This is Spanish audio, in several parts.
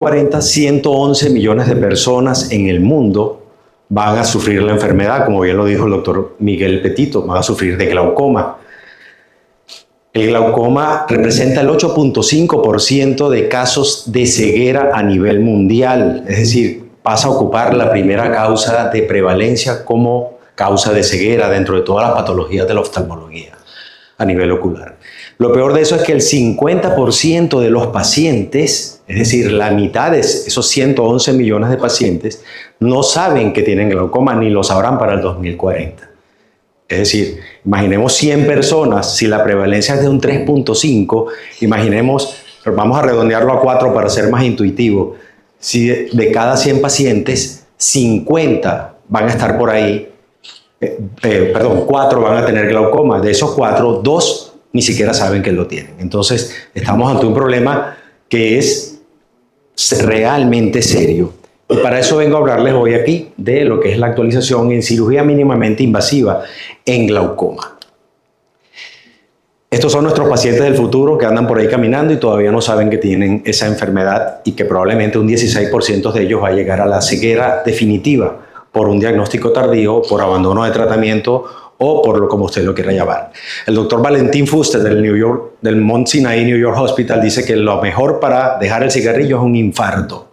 40, 111 millones de personas en el mundo van a sufrir la enfermedad, como bien lo dijo el doctor Miguel Petito, van a sufrir de glaucoma. El glaucoma representa el 8.5% de casos de ceguera a nivel mundial, es decir, pasa a ocupar la primera causa de prevalencia como causa de ceguera dentro de todas las patologías de la oftalmología a nivel ocular. Lo peor de eso es que el 50% de los pacientes, es decir, la mitad de esos 111 millones de pacientes, no saben que tienen glaucoma ni lo sabrán para el 2040. Es decir, imaginemos 100 personas, si la prevalencia es de un 3.5, imaginemos, vamos a redondearlo a 4 para ser más intuitivo, si de cada 100 pacientes, 50 van a estar por ahí, 4 van a tener glaucoma, de esos 4, 2 ni siquiera saben que lo tienen. Entonces, estamos ante un problema que es realmente serio. Y para eso vengo a hablarles hoy aquí de lo que es la actualización en cirugía mínimamente invasiva en glaucoma. Estos son nuestros pacientes del futuro que andan por ahí caminando y todavía no saben que tienen esa enfermedad y que probablemente un 16% de ellos va a llegar a la ceguera definitiva por un diagnóstico tardío, por abandono de tratamiento o por lo como usted lo quiera llamar. El doctor Valentín Fuster del Mount Sinai New York Hospital dice que lo mejor para dejar el cigarrillo es un infarto.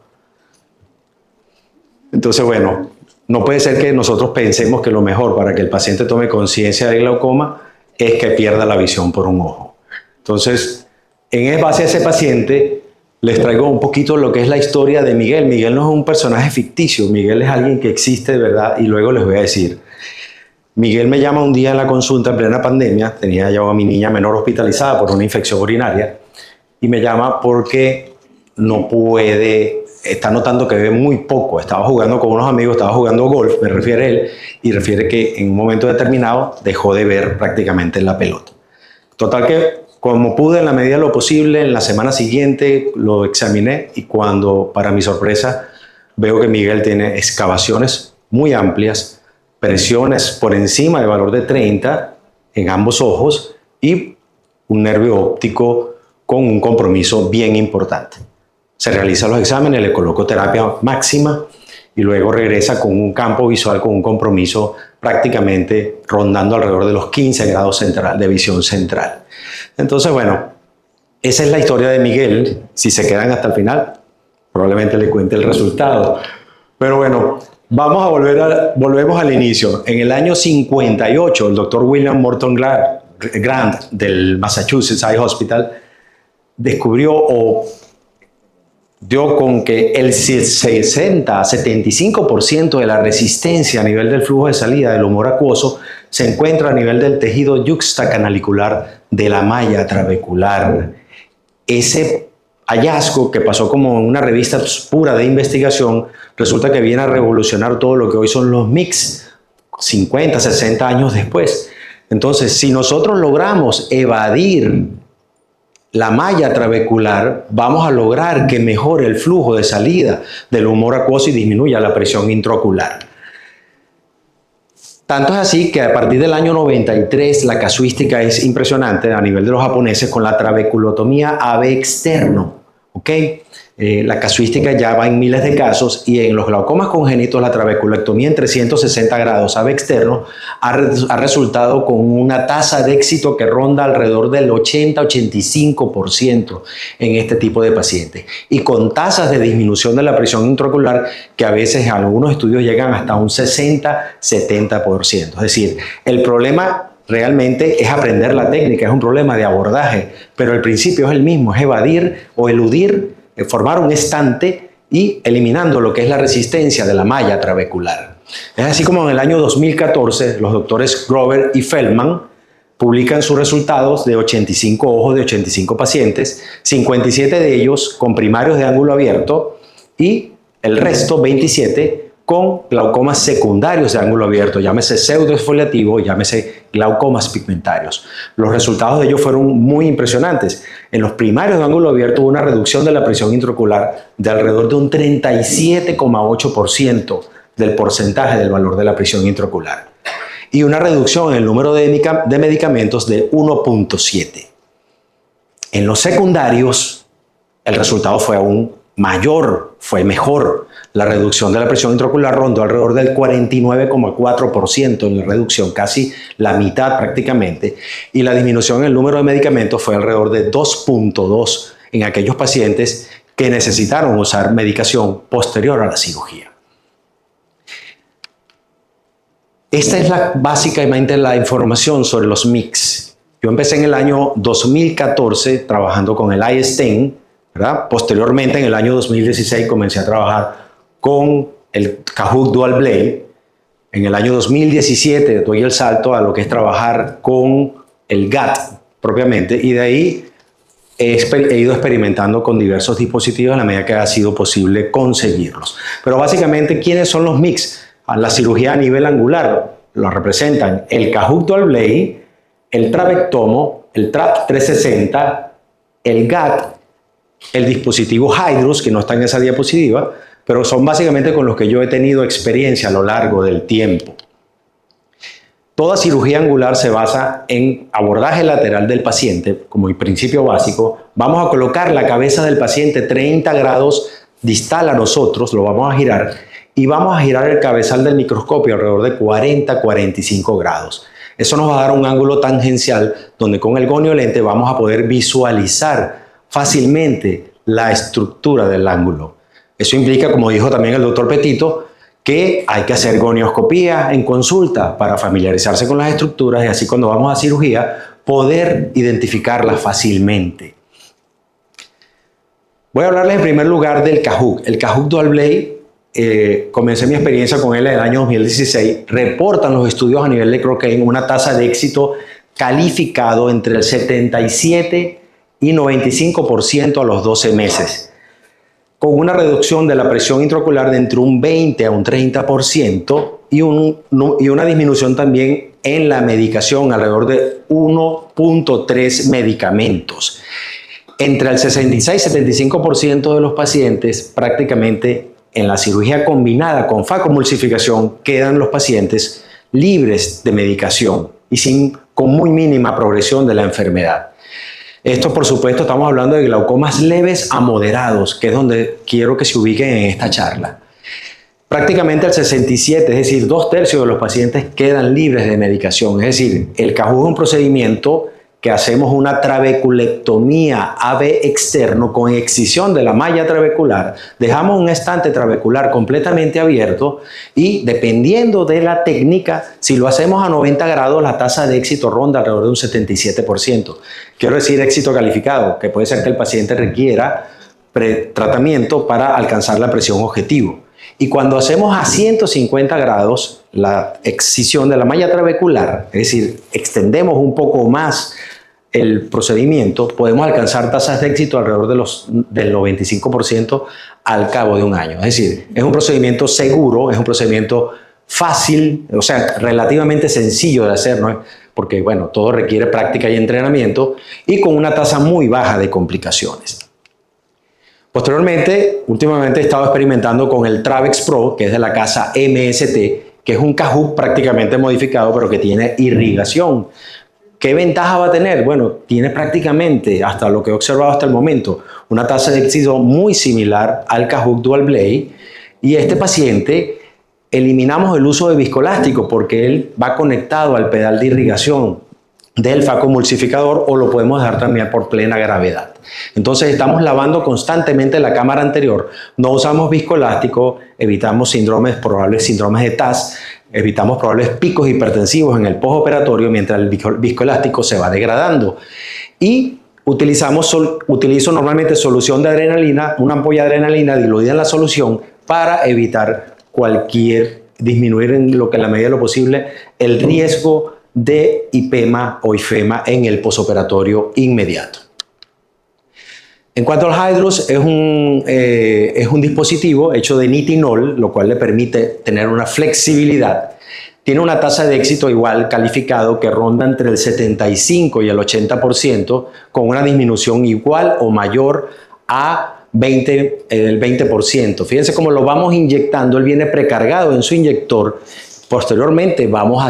Entonces, bueno, no puede ser que nosotros pensemos que lo mejor para que el paciente tome conciencia del glaucoma es que pierda la visión por un ojo. Entonces, en base a ese paciente, les traigo un poquito lo que es la historia de Miguel. Miguel no es un personaje ficticio, Miguel es alguien que existe de verdad y luego les voy a decir. Miguel me llama un día en la consulta en plena pandemia, tenía ya a mi niña menor hospitalizada por una infección urinaria y me llama porque no puede, está notando que ve muy poco, estaba jugando con unos amigos, estaba jugando golf, me refiere él, y refiere que en un momento determinado dejó de ver prácticamente la pelota. Total que como pude en la medida de lo posible, en la semana siguiente lo examiné y cuando, para mi sorpresa, veo que Miguel tiene excavaciones muy amplias, presiones por encima del valor de 30 en ambos ojos y un nervio óptico con un compromiso bien importante. Se realizan los exámenes, le coloco terapia máxima y luego regresa con un campo visual con un compromiso prácticamente rondando alrededor de los 15 grados de visión central. Entonces, bueno, esa es la historia de Miguel. Si se quedan hasta el final, probablemente le cuente el resultado. Pero bueno, volvemos al inicio. En el año 58, el doctor William Morton Grant del Massachusetts Eye Hospital descubrió o dio con que el 60-75% de la resistencia a nivel del flujo de salida del humor acuoso se encuentra a nivel del tejido yuxtacanalicular de la malla trabecular. Ese hallazgo que pasó como en una revista pura de investigación resulta que viene a revolucionar todo lo que hoy son los MICs 50, 60 años después. Entonces, si nosotros logramos evadir la malla trabecular, vamos a lograr que mejore el flujo de salida del humor acuoso y disminuya la presión intraocular. Tanto es así que a partir del año 93 la casuística es impresionante a nivel de los japoneses con la trabeculotomía AB externo. ¿Ok? La casuística ya va en miles de casos y en los glaucomas congénitos la trabeculectomía en 360 grados AB externo ha resultado con una tasa de éxito que ronda alrededor del 80-85% en este tipo de pacientes y con tasas de disminución de la presión intraocular que a veces en algunos estudios llegan hasta un 60-70%. Es decir, el problema realmente es aprender la técnica, es un problema de abordaje, pero el principio es el mismo, es evadir o eludir, formar un estante y eliminando lo que es la resistencia de la malla trabecular. Es así como en el año 2014 los doctores Grover y Feldman publican sus resultados de 85 ojos de 85 pacientes, 57 de ellos con primarios de ángulo abierto y el resto, 27, con glaucomas secundarios de ángulo abierto, llámese pseudoexfoliativo, llámese glaucomas pigmentarios. Los resultados de ellos fueron muy impresionantes. En los primarios de ángulo abierto hubo una reducción de la presión intraocular de alrededor de un 37,8% del porcentaje del valor de la presión intraocular y una reducción en el número de medicamentos de 1,7. En los secundarios, el resultado fue aún mayor, fue mejor. La reducción de la presión intraocular rondó alrededor del 49,4% en la reducción, casi la mitad prácticamente, y la disminución en el número de medicamentos fue alrededor de 2,2 en aquellos pacientes que necesitaron usar medicación posterior a la cirugía. Esta es básicamente la información sobre los MICS. Yo empecé en el año 2014 trabajando con el iStent, ¿verdad? Posteriormente, en el año 2016, comencé a trabajar con el Kahoot Dual Blade. En el año 2017 doy el salto a lo que es trabajar con el GAT propiamente, y de ahí he ido experimentando con diversos dispositivos a la medida que ha sido posible conseguirlos. Pero básicamente, ¿quiénes son los MICS? La cirugía a nivel angular lo representan el Kahoot Dual Blade, el trabectomo, el TRAP 360, el GAT, el dispositivo Hydrus, que no está en esa diapositiva, pero son básicamente con los que yo he tenido experiencia a lo largo del tiempo. Toda cirugía angular se basa en abordaje lateral del paciente, como el principio básico. Vamos a colocar la cabeza del paciente 30 grados distal a nosotros, lo vamos a girar, y vamos a girar el cabezal del microscopio alrededor de 40-45 grados. Eso nos va a dar un ángulo tangencial donde con el gonio lente vamos a poder visualizar fácilmente la estructura del ángulo. Eso implica, como dijo también el doctor Petito, que hay que hacer gonioscopía en consulta para familiarizarse con las estructuras y así cuando vamos a cirugía poder identificarlas fácilmente. Voy a hablarles en primer lugar del Kahoot. El Kahoot Dual Blade, comencé mi experiencia con él en el año 2016. Reportan los estudios a nivel de Cochrane una tasa de éxito calificado entre el 77 y 95% a los 12 meses, con una reducción de la presión intraocular de entre un 20 a un 30% y una disminución también en la medicación, alrededor de 1,3 medicamentos. Entre el 66 y 75% de los pacientes, prácticamente en la cirugía combinada con facomulsificación, quedan los pacientes libres de medicación y con muy mínima progresión de la enfermedad. Esto, por supuesto, estamos hablando de glaucomas leves a moderados, que es donde quiero que se ubiquen en esta charla. Prácticamente el 67, es decir, 2/3 de los pacientes quedan libres de medicación. Es decir, el Kahoot es un procedimiento que hacemos una trabeculectomía AB externo con excisión de la malla trabecular. Dejamos un estante trabecular completamente abierto y, dependiendo de la técnica, si lo hacemos a 90 grados, la tasa de éxito ronda alrededor de un 77%. Quiero decir éxito calificado, que puede ser que el paciente requiera tratamiento para alcanzar la presión objetivo. Y cuando hacemos a 150 grados la excisión de la malla trabecular, es decir, extendemos un poco más el procedimiento, podemos alcanzar tasas de éxito alrededor del 95% al cabo de un año. Es decir, es un procedimiento seguro, es un procedimiento fácil, o sea, relativamente sencillo de hacer, ¿no? Porque, bueno, todo requiere práctica y entrenamiento y con una tasa muy baja de complicaciones. Posteriormente, últimamente he estado experimentando con el Travex Pro, que es de la casa MST, que es un Kahoot prácticamente modificado, pero que tiene irrigación. ¿Qué ventaja va a tener? Bueno, tiene prácticamente, hasta lo que he observado hasta el momento, una tasa de éxito muy similar al Kahoot Dual Blade, y este paciente eliminamos el uso de viscoelástico porque él va conectado al pedal de irrigación del facomulsificador o lo podemos dejar también por plena gravedad. Entonces estamos lavando constantemente la cámara anterior, no usamos viscoelástico, evitamos probables síndromes de TAS, evitamos probables picos hipertensivos en el postoperatorio mientras el viscoelástico se va degradando. Y utilizo normalmente solución de adrenalina, una ampolla de adrenalina diluida en la solución para evitar disminuir en la medida de lo posible el riesgo de IPEMA o IFEMA en el postoperatorio inmediato. En cuanto al Hydrus, es un dispositivo hecho de nitinol, lo cual le permite tener una flexibilidad. Tiene una tasa de éxito igual calificado que ronda entre el 75 y el 80%, con una disminución igual o mayor a el 20%. Fíjense cómo lo vamos inyectando, él viene precargado en su inyector. Posteriormente vamos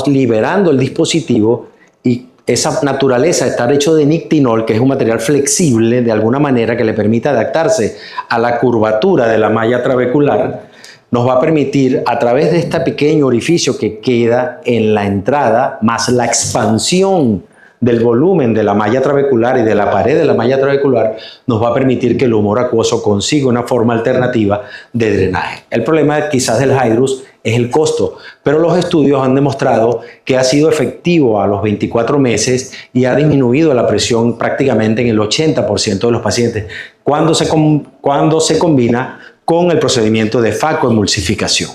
liberando el dispositivo y esa naturaleza de estar hecho de nictinol, que es un material flexible de alguna manera que le permite adaptarse a la curvatura de la malla trabecular, nos va a permitir, a través de este pequeño orificio que queda en la entrada, más la expansión del volumen de la malla trabecular y de la pared de la malla trabecular, nos va a permitir que el humor acuoso consiga una forma alternativa de drenaje. El problema quizás del Hydrus es el costo, pero los estudios han demostrado que ha sido efectivo a los 24 meses y ha disminuido la presión prácticamente en el 80% de los pacientes cuando se combina con el procedimiento de facoemulsificación.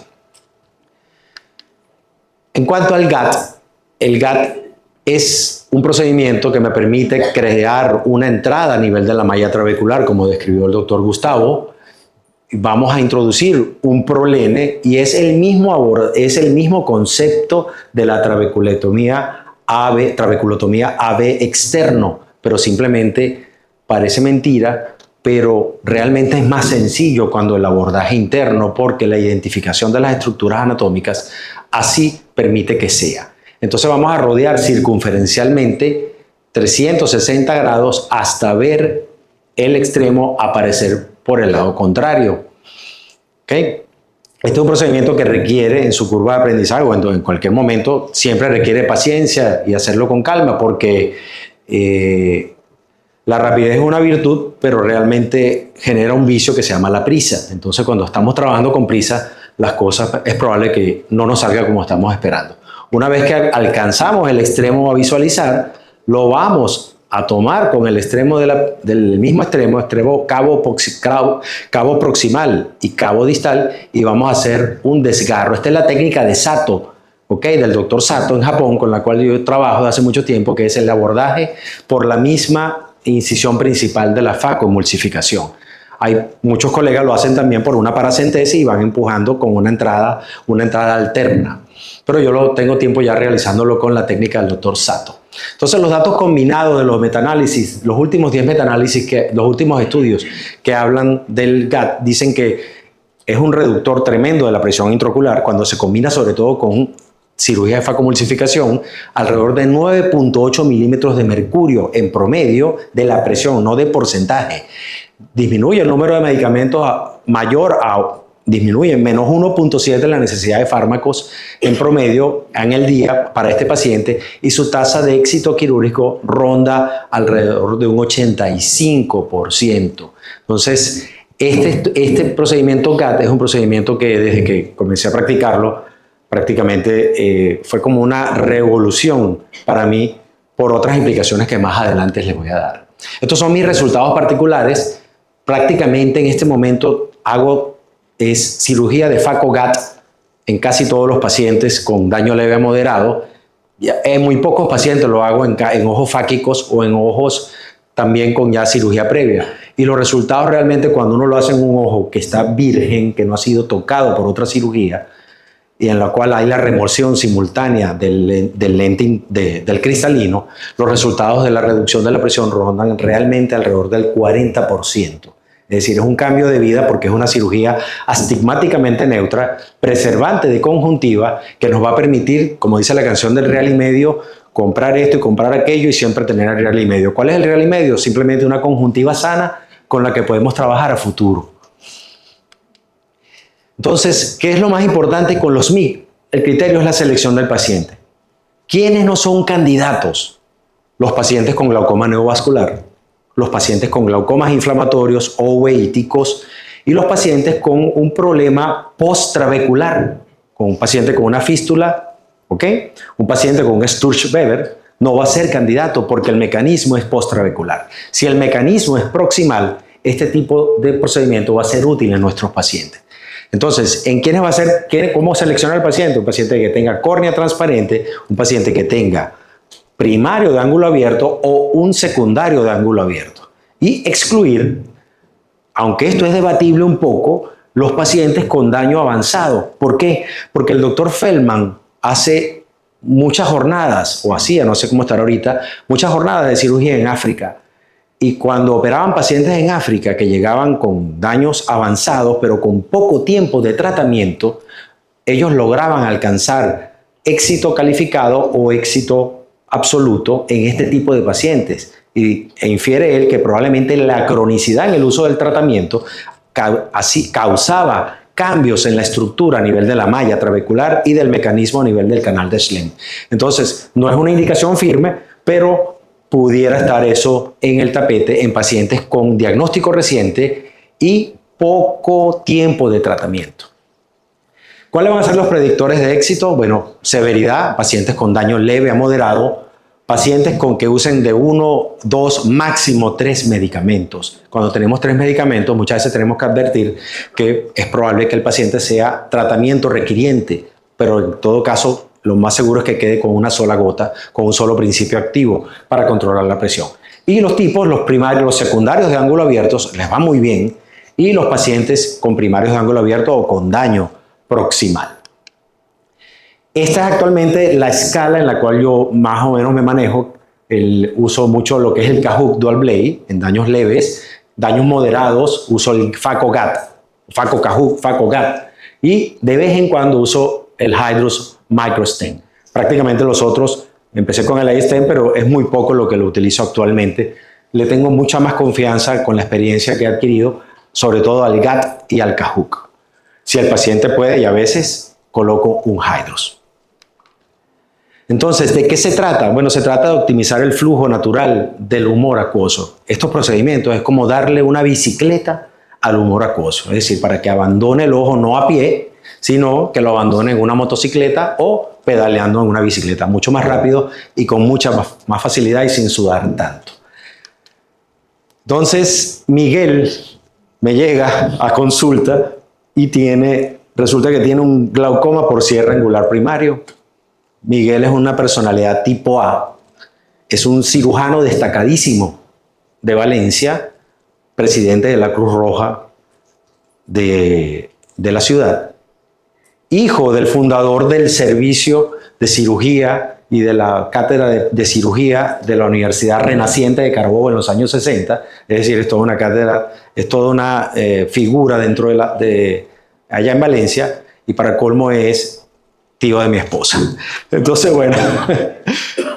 En cuanto al GAT, el GAT es un procedimiento que me permite crear una entrada a nivel de la malla trabecular, como describió el doctor Gustavo. Vamos a introducir un prolene y es el mismo concepto de la trabeculotomía AB externo, pero simplemente parece mentira, pero realmente es más sencillo cuando el abordaje interno, porque la identificación de las estructuras anatómicas así permite que sea. Entonces vamos a rodear circunferencialmente 360 grados hasta ver el extremo aparecer por el lado contrario. ¿Okay? Este es un procedimiento que requiere en su curva de aprendizaje o en cualquier momento, siempre requiere paciencia y hacerlo con calma, porque la rapidez es una virtud, pero realmente genera un vicio que se llama la prisa. Entonces cuando estamos trabajando con prisa, las cosas es probable que no nos salga como estamos esperando. Una vez que alcanzamos el extremo a visualizar, lo vamos a tomar con el extremo del mismo extremo cabo proximal y cabo distal, y vamos a hacer un desgarro. Esta es la técnica de Sato, ¿okay? Del doctor Sato en Japón, con la cual yo trabajo de hace mucho tiempo, que es el abordaje por la misma incisión principal de la facoemulsificación. Hay muchos colegas lo hacen también por una paracentesis y van empujando con una entrada alterna. Pero yo lo tengo tiempo ya realizándolo con la técnica del doctor Sato. Entonces, los datos combinados de los metaanálisis, los últimos 10 metaanálisis, los últimos estudios que hablan del GAT, dicen que es un reductor tremendo de la presión intraocular cuando se combina sobre todo con cirugía de facoemulsificación, alrededor de 9.8 milímetros de mercurio en promedio de la presión, no de porcentaje. Disminuye el número de medicamentos disminuye en menos 1.7 la necesidad de fármacos en promedio en el día para este paciente, y su tasa de éxito quirúrgico ronda alrededor de un 85%. Entonces, este procedimiento GAT es un procedimiento que desde que comencé a practicarlo, prácticamente fue como una revolución para mí por otras implicaciones que más adelante les voy a dar. Estos son mis resultados particulares. Prácticamente en este momento hago cirugía de faco-GAT en casi todos los pacientes con daño leve a moderado. En muy pocos pacientes lo hago en ojos fáquicos o en ojos también con ya cirugía previa. Y los resultados realmente, cuando uno lo hace en un ojo que está virgen, que no ha sido tocado por otra cirugía, y en la cual hay la remoción simultánea del cristalino, los resultados de la reducción de la presión rondan realmente alrededor del 40%. Es decir, es un cambio de vida porque es una cirugía astigmáticamente neutra, preservante de conjuntiva, que nos va a permitir, como dice la canción del real y medio, comprar esto y comprar aquello y siempre tener el real y medio. ¿Cuál es el real y medio? Simplemente una conjuntiva sana con la que podemos trabajar a futuro. Entonces, ¿qué es lo más importante con los MIG? El criterio es la selección del paciente. ¿Quiénes no son candidatos? Los pacientes con glaucoma neovascular, los pacientes con glaucomas inflamatorios o uveíticos y los pacientes con un problema postrabecular, con un paciente con una fístula, ¿ok? Un paciente con un Sturge-Weber no va a ser candidato porque el mecanismo es postrabecular. Si el mecanismo es proximal, este tipo de procedimiento va a ser útil en nuestros pacientes. Entonces, ¿en quiénes va a ser? ¿Cómo seleccionar al paciente? Un paciente que tenga córnea transparente, un paciente que tenga primario de ángulo abierto o un secundario de ángulo abierto. Y excluir, aunque esto es debatible un poco, los pacientes con daño avanzado. ¿Por qué? Porque el doctor Feldman hace muchas jornadas, o hacía, no sé cómo estará ahorita, muchas jornadas de cirugía en África. Y cuando operaban pacientes en África que llegaban con daños avanzados, pero con poco tiempo de tratamiento, ellos lograban alcanzar éxito calificado o éxito absoluto en este tipo de pacientes. E infiere él que probablemente la cronicidad en el uso del tratamiento así causaba cambios en la estructura a nivel de la malla trabecular y del mecanismo a nivel del canal de Schlemm. Entonces, no es una indicación firme, pero pudiera estar eso en el tapete en pacientes con diagnóstico reciente y poco tiempo de tratamiento. ¿Cuáles van a ser los predictores de éxito? Bueno, severidad, pacientes con daño leve a moderado, pacientes con que usen de 1, 2, máximo 3 medicamentos. Cuando tenemos 3 medicamentos, muchas veces tenemos que advertir que es probable que el paciente sea tratamiento requiriente, pero en todo caso, lo más seguro es que quede con una sola gota, con un solo principio activo para controlar la presión. Y los tipos, los primarios, los secundarios de ángulo abierto, les va muy bien, y los pacientes con primarios de ángulo abierto o con daño proximal. Esta es actualmente la escala en la cual yo más o menos me manejo. Uso mucho lo que es el Cahuck Dual Blade en daños leves, daños moderados, uso el FACO-GAT, FACO-Cahuck, FACO-GAT, y de vez en cuando uso el Hydrus Microstent. Prácticamente los otros, empecé con el A-Stent, pero es muy poco lo que lo utilizo actualmente. Le tengo mucha más confianza con la experiencia que he adquirido, sobre todo al GAT y al Cahuck. Si el paciente puede, y a veces coloco un Hydrus. Entonces, ¿de qué se trata? Bueno, se trata de optimizar el flujo natural del humor acuoso. Estos procedimientos es como darle una bicicleta al humor acuoso, es decir, para que abandone el ojo no a pie, sino que lo abandone en una motocicleta o pedaleando en una bicicleta, mucho más rápido y con mucha más facilidad y sin sudar tanto. Entonces, Miguel me llega a consulta y resulta que tiene un glaucoma por cierre angular primario. Miguel es una personalidad tipo A, es un cirujano destacadísimo de Valencia, presidente de la Cruz Roja de la ciudad, hijo del fundador del servicio de cirugía y de la cátedra de cirugía de la Universidad Renaciente de Carabobo en los años 60, es decir, es toda una cátedra, es toda una figura dentro de allá en Valencia, y para colmo es tío de mi esposa. Entonces, bueno,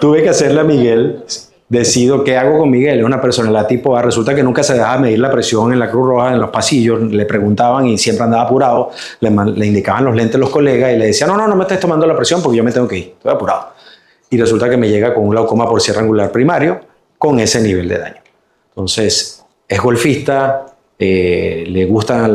tuve que hacerle a Miguel, decido qué hago con Miguel, es una personalidad tipo A, resulta que nunca se dejaba medir la presión en la Cruz Roja, en los pasillos, le preguntaban y siempre andaba apurado, le indicaban los lentes los colegas y le decían, no me estés tomando la presión porque yo me tengo que ir, estoy apurado. Y resulta que me llega con un glaucoma por cierre angular primario con ese nivel de daño. Entonces, es golfista, le gusta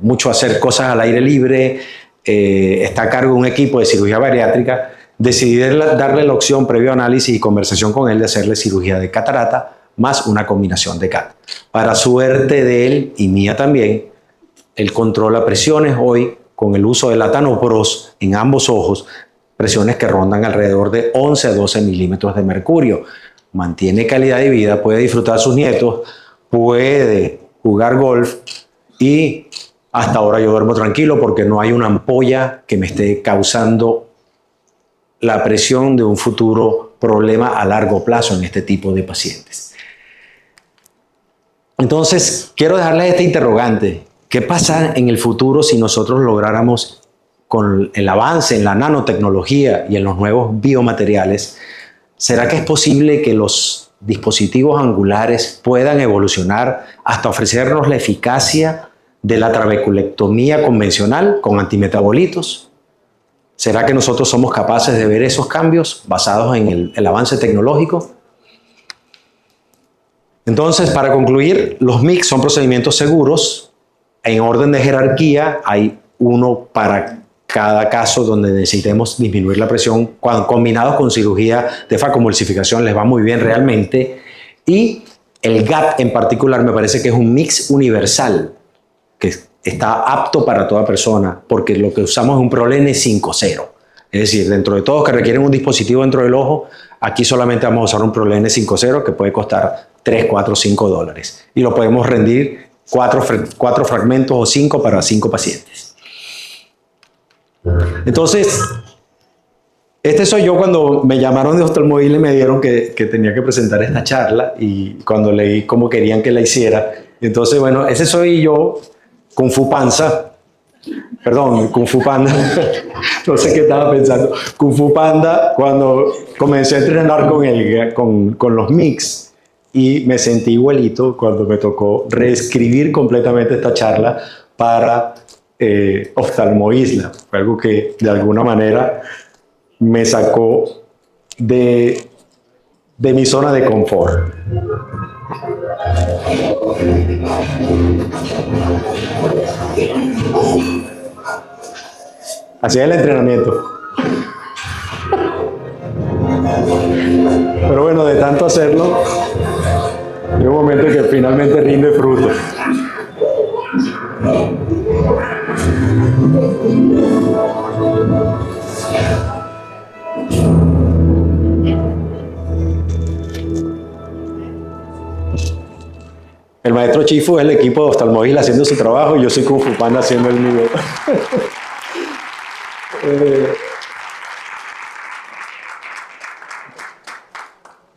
mucho hacer cosas al aire libre, está a cargo de un equipo de cirugía bariátrica. Decidí darle la opción, previo análisis y conversación con él, de hacerle cirugía de catarata más una combinación de CAT. Para suerte de él y mía también, él controla presiones hoy con el uso de latanoprost en ambos ojos, presiones que rondan alrededor de 11 a 12 milímetros de mercurio. Mantiene calidad de vida, puede disfrutar a sus nietos, puede jugar golf y hasta ahora yo duermo tranquilo porque no hay una ampolla que me esté causando la presión de un futuro problema a largo plazo en este tipo de pacientes. Entonces, quiero dejarles este interrogante. ¿Qué pasa en el futuro si nosotros lográramos, con el avance en la nanotecnología y en los nuevos biomateriales, será que es posible que los dispositivos angulares puedan evolucionar hasta ofrecernos la eficacia de la trabeculectomía convencional con antimetabolitos? ¿Será que nosotros somos capaces de ver esos cambios basados en el avance tecnológico? Entonces, para concluir, los MICS son procedimientos seguros. En orden de jerarquía, hay uno para cada caso donde necesitemos disminuir la presión. Cuando combinados con cirugía de facomulsificación les va muy bien realmente. Y el GAT en particular me parece que es un mix universal, que está apto para toda persona, porque lo que usamos es un ProLens 5.0. Es decir, dentro de todos que requieren un dispositivo dentro del ojo, aquí solamente vamos a usar un ProLens 5.0 que puede costar 3, 4, 5 dólares. Y lo podemos rendir 4 fragmentos o 5 para 5 pacientes. Entonces, este soy yo cuando me llamaron de Oftalmóvil y me dieron que tenía que presentar esta charla, y cuando leí cómo querían que la hiciera. Entonces, bueno, ese soy yo, Kung Fu Panza, Perdón, Kung Fu Panda. No sé qué estaba pensando. Kung Fu Panda, cuando comencé a entrenar con los mix, y me sentí igualito cuando me tocó reescribir completamente esta charla para Oftalmo Isla. Fue algo que de alguna manera me sacó de mi zona de confort. Así es el entrenamiento. Pero bueno, de tanto hacerlo, llega un momento que finalmente rinde fruto. El maestro Chifu es el equipo de Oftalmo Isla haciendo su trabajo y yo soy Kung Fu Panda haciendo el mío.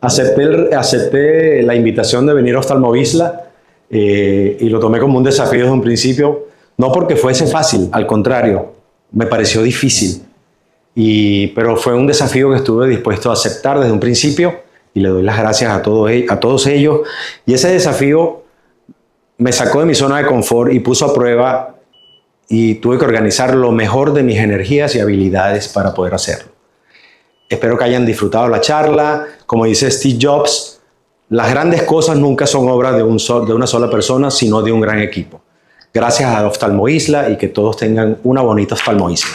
Acepté la invitación de venir a Oftalmo Isla y lo tomé como un desafío desde un principio, no porque fuese fácil, al contrario, me pareció difícil, pero fue un desafío que estuve dispuesto a aceptar desde un principio y le doy las gracias a todos ellos. Y ese desafío me sacó de mi zona de confort y puso a prueba y tuve que organizar lo mejor de mis energías y habilidades para poder hacerlo. Espero que hayan disfrutado la charla. Como dice Steve Jobs, las grandes cosas nunca son obra de una sola persona, sino de un gran equipo. Gracias a Oftalmo Isla y que todos tengan una bonita Oftalmo Isla.